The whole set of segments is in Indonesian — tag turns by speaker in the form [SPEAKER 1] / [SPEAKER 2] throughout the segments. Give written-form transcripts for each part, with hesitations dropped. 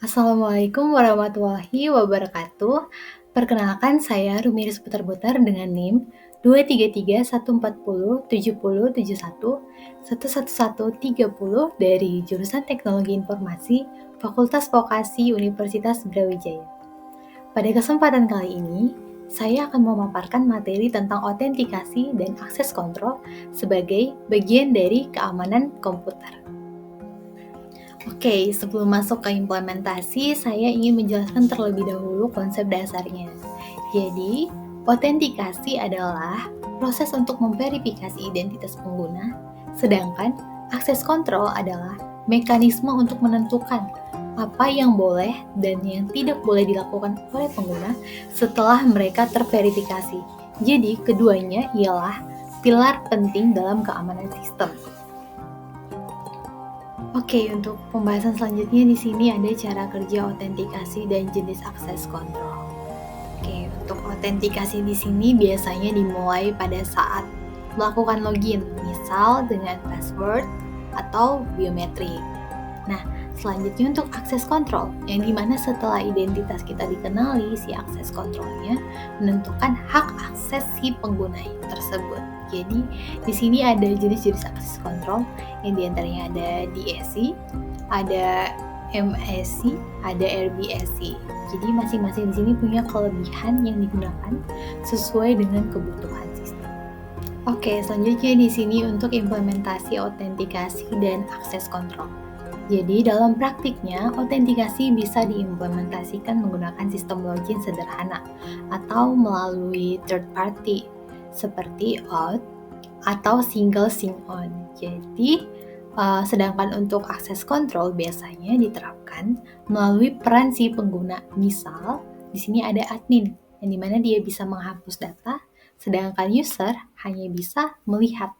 [SPEAKER 1] Assalamualaikum warahmatullahi wabarakatuh. Perkenalkan saya Rumiris Putar-Butar dengan NIM 233147070711130 dari jurusan Teknologi Informasi Fakultas Vokasi Universitas Brawijaya. Pada kesempatan kali ini, saya akan memaparkan materi tentang autentikasi dan akses kontrol sebagai bagian dari keamanan komputer. Oke, sebelum masuk ke implementasi, saya ingin menjelaskan terlebih dahulu konsep dasarnya. Jadi, autentikasi adalah proses untuk memverifikasi identitas pengguna, sedangkan akses kontrol adalah mekanisme untuk menentukan apa yang boleh dan yang tidak boleh dilakukan oleh pengguna setelah mereka terverifikasi. Jadi, keduanya ialah pilar penting dalam keamanan sistem. Oke, untuk pembahasan selanjutnya di sini ada cara kerja autentikasi dan jenis akses kontrol. Oke, untuk autentikasi di sini biasanya dimulai pada saat melakukan login, misal dengan password atau biometrik. Nah, selanjutnya untuk akses kontrol, yang dimana setelah identitas kita dikenali, si akses kontrolnya menentukan hak akses si pengguna tersebut. Jadi, di sini ada jenis-jenis akses kontrol, yang diantaranya ada DSC, ada MSC, ada RBSC. Jadi masing-masing di sini punya kelebihan yang digunakan sesuai dengan kebutuhan sistem. Oke, selanjutnya di sini untuk implementasi autentikasi dan akses kontrol. Jadi dalam praktiknya, autentikasi bisa diimplementasikan menggunakan sistem login sederhana atau melalui third party seperti auth atau single sign-on. Jadi, sedangkan untuk akses kontrol biasanya diterapkan melalui peran si pengguna. Misal, di sini ada admin, yang dimana dia bisa menghapus data, sedangkan user hanya bisa melihat.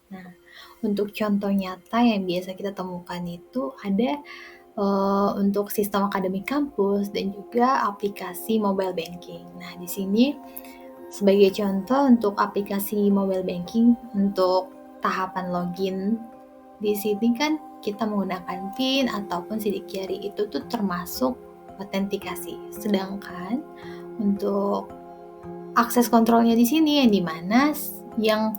[SPEAKER 1] Nah, untuk contoh nyata yang biasa kita temukan itu ada untuk sistem akademik kampus dan juga aplikasi mobile banking. Nah, di sini sebagai contoh untuk aplikasi mobile banking untuk tahapan login di sini kan kita menggunakan PIN ataupun sidik jari, itu tuh termasuk autentikasi. Sedangkan untuk akses kontrolnya di sini yang dimana yang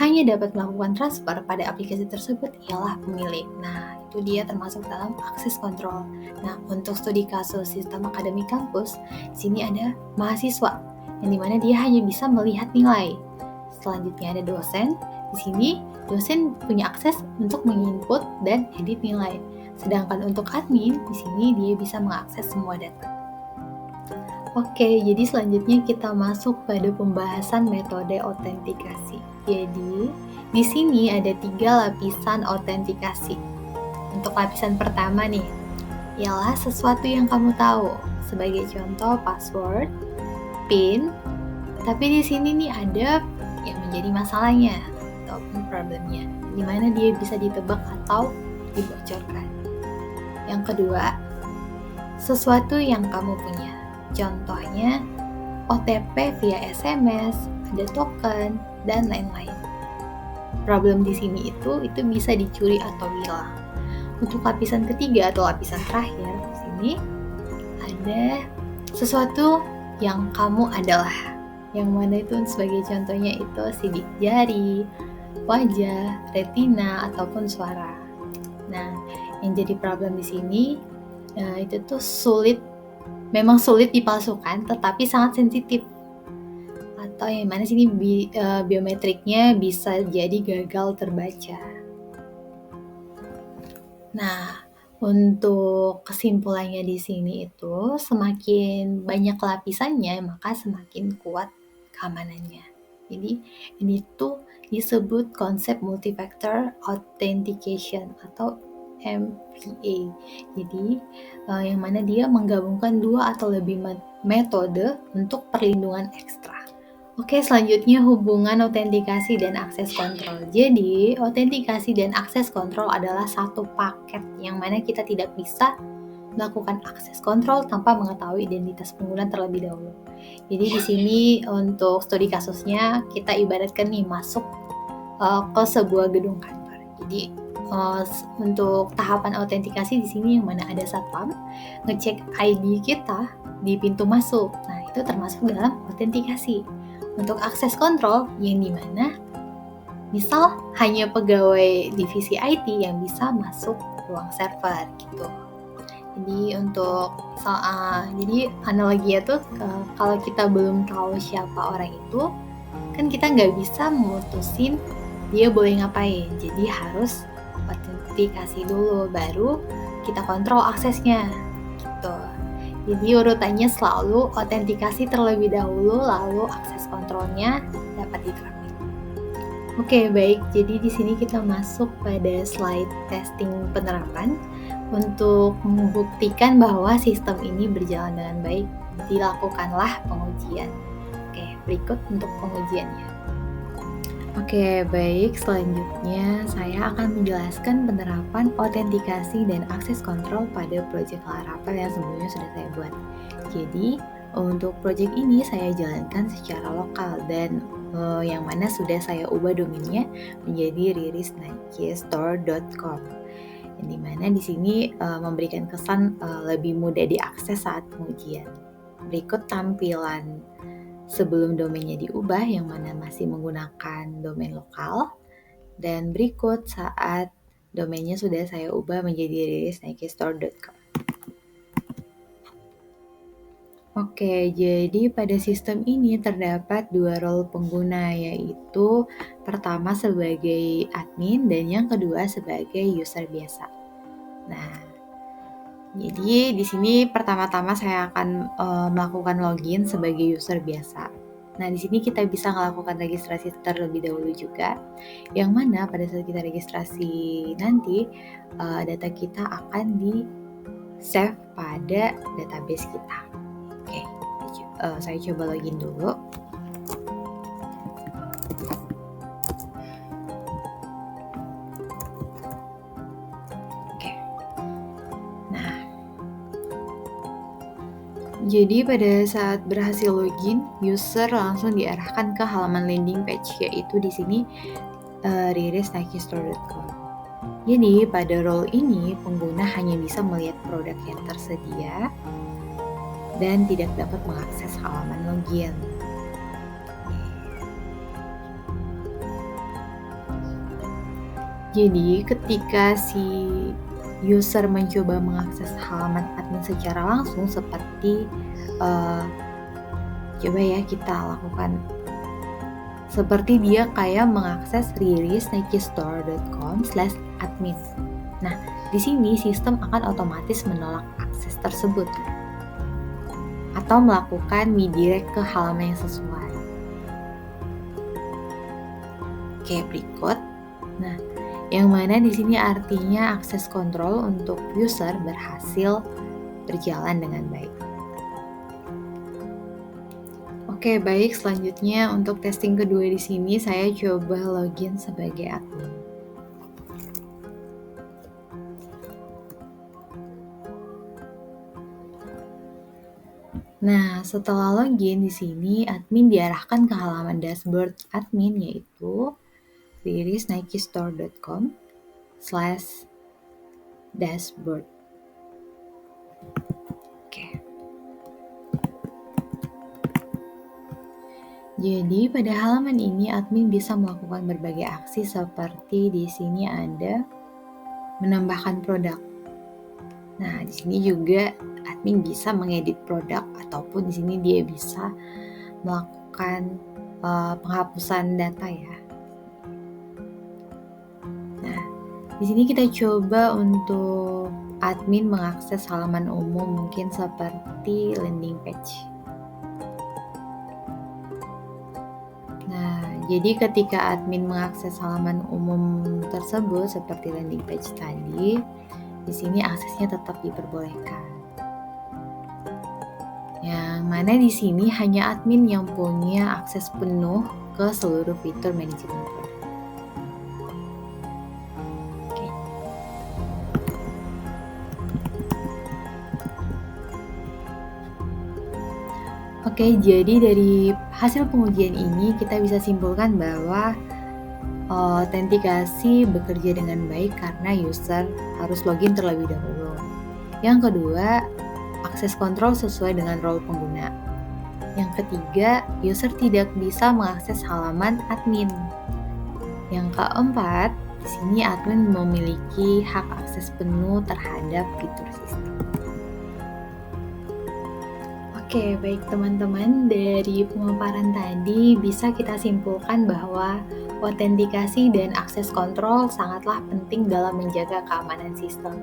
[SPEAKER 1] hanya dapat melakukan transfer pada aplikasi tersebut ialah pemilik. Nah, itu dia termasuk dalam akses kontrol. Nah, untuk studi kasus sistem akademik kampus, di sini ada mahasiswa, yang dimana dia hanya bisa melihat nilai. Selanjutnya ada dosen. Di sini, dosen punya akses untuk menginput dan edit nilai. Sedangkan untuk admin, di sini dia bisa mengakses semua data. Oke, jadi selanjutnya kita masuk pada pembahasan metode autentikasi. Jadi, di sini ada 3 lapisan autentikasi. Untuk lapisan pertama nih, ialah sesuatu yang kamu tahu. Sebagai contoh, password, PIN. Tapi di sini nih ada yang menjadi masalahnya ataupun problemnya, di mana dia bisa ditebak atau dibocorkan. Yang kedua, sesuatu yang kamu punya. Contohnya, OTP via SMS, ada token, dan lain-lain. Problem di sini itu bisa dicuri atau hilang. Untuk lapisan ketiga atau lapisan terakhir, di sini ada sesuatu yang kamu adalah. Yang mana itu sebagai contohnya itu sidik jari, wajah, retina, ataupun suara. Nah, yang jadi problem di sini itu tuh memang sulit dipalsukan, tetapi sangat sensitif. Atau yang mana sini biometriknya bisa jadi gagal terbaca. Nah, untuk kesimpulannya di sini itu semakin banyak lapisannya, maka semakin kuat keamanannya. Jadi ini tuh disebut konsep multi-factor authentication atau MFA. Jadi yang mana dia menggabungkan 2 atau lebih metode untuk perlindungan ekstra. Oke, selanjutnya hubungan autentikasi dan akses kontrol. Jadi, autentikasi dan akses kontrol adalah satu paket yang mana kita tidak bisa melakukan akses kontrol tanpa mengetahui identitas pengguna terlebih dahulu. Jadi di sini untuk studi kasusnya kita ibaratkan nih masuk ke sebuah gedung kantor. Jadi untuk tahapan autentikasi di sini yang mana ada satpam, ngecek ID kita di pintu masuk. Nah, itu termasuk dalam autentikasi. Untuk akses kontrol yang dimana misal hanya pegawai divisi IT yang bisa masuk ruang server gitu. Jadi jadi analoginya tuh kalau kita belum tahu siapa orang itu, kan kita nggak bisa memutusin dia boleh ngapain. Jadi harus autentikasi dulu, baru kita kontrol aksesnya gitu. Jadi urutannya selalu autentikasi terlebih dahulu, lalu akses kontrolnya dapat diterapkan. Oke, baik. Jadi di sini kita masuk pada slide testing penerapan. Untuk membuktikan bahwa sistem ini berjalan dengan baik, dilakukanlah pengujian. Oke, berikut untuk pengujiannya. Oke, baik. Selanjutnya saya akan menjelaskan penerapan autentikasi dan akses kontrol pada project Laravel yang sebelumnya sudah saya buat. Jadi, untuk project ini saya jalankan secara lokal dan yang mana sudah saya ubah domainnya menjadi ririsnakistore.com. Yang dimana di sini memberikan kesan lebih mudah diakses saat pengujian. Berikut tampilan sebelum domainnya diubah yang mana masih menggunakan domain lokal, dan berikut saat domainnya sudah saya ubah menjadi ririsnakistore.com. Oke, jadi pada sistem ini terdapat dua role pengguna, yaitu pertama sebagai admin dan yang kedua sebagai user biasa. Nah, jadi di sini pertama-tama saya akan melakukan login sebagai user biasa. Nah, di sini kita bisa melakukan registrasi terlebih dahulu juga, yang mana pada saat kita registrasi nanti data kita akan di-save pada database kita. Oke, saya coba login dulu. Oke. Nah, jadi pada saat berhasil login, user langsung diarahkan ke halaman landing page, yaitu di sini ririsnakistore.com. Jadi pada role ini pengguna hanya bisa melihat produk yang tersedia dan tidak dapat mengakses halaman login. Jadi ketika si user mencoba mengakses halaman admin secara langsung seperti coba ya kita lakukan seperti dia kayak mengakses ririsnakistore.com/admin. Nah, di sini sistem akan otomatis menolak akses tersebut atau melakukan redirect ke halaman yang sesuai. Oke, berikut. Nah, yang mana di sini artinya akses kontrol untuk user berhasil berjalan dengan baik. Oke, baik. Selanjutnya untuk testing kedua di sini saya coba login sebagai admin. Nah, setelah login di sini admin diarahkan ke halaman dashboard admin, yaitu ririsnakistore.com/dashboard. Oke. Jadi pada halaman ini admin bisa melakukan berbagai aksi seperti di sini ada menambahkan produk. Nah, di sini juga admin bisa mengedit produk ataupun di sini dia bisa melakukan penghapusan data ya. Nah, di sini kita coba untuk admin mengakses halaman umum mungkin seperti landing page. Nah, jadi ketika admin mengakses halaman umum tersebut seperti landing page tadi, di sini aksesnya tetap diperbolehkan. Yang mana di sini hanya admin yang punya akses penuh ke seluruh fitur manajemen produk. Oke, jadi dari hasil pengujian ini kita bisa simpulkan bahwa Autentikasi bekerja dengan baik karena user harus login terlebih dahulu. Yang kedua, akses kontrol sesuai dengan role pengguna. Yang ketiga, user tidak bisa mengakses halaman admin. Yang keempat, di sini admin memiliki hak akses penuh terhadap fitur sistem. Oke, baik teman-teman, dari pemaparan tadi bisa kita simpulkan bahwa autentikasi dan akses kontrol sangatlah penting dalam menjaga keamanan sistem.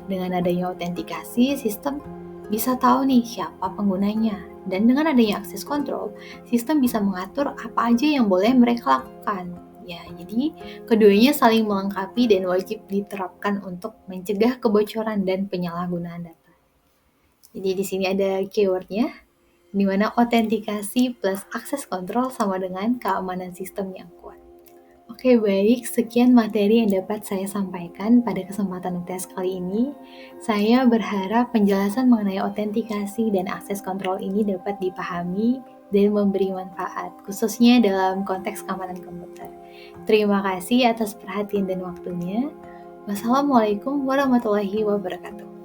[SPEAKER 1] Dengan adanya autentikasi, sistem bisa tahu nih siapa penggunanya. Dan dengan adanya akses kontrol, sistem bisa mengatur apa aja yang boleh mereka lakukan. Ya, jadi keduanya saling melengkapi dan wajib diterapkan untuk mencegah kebocoran dan penyalahgunaan data. Jadi di sini ada keywordnya, di mana autentikasi plus akses kontrol sama dengan keamanan sistem yang kuat. Oke, baik, sekian materi yang dapat saya sampaikan pada kesempatan UTS kali ini. Saya berharap penjelasan mengenai autentikasi dan akses kontrol ini dapat dipahami dan memberi manfaat, khususnya dalam konteks keamanan komputer. Terima kasih atas perhatian dan waktunya. Wassalamualaikum warahmatullahi wabarakatuh.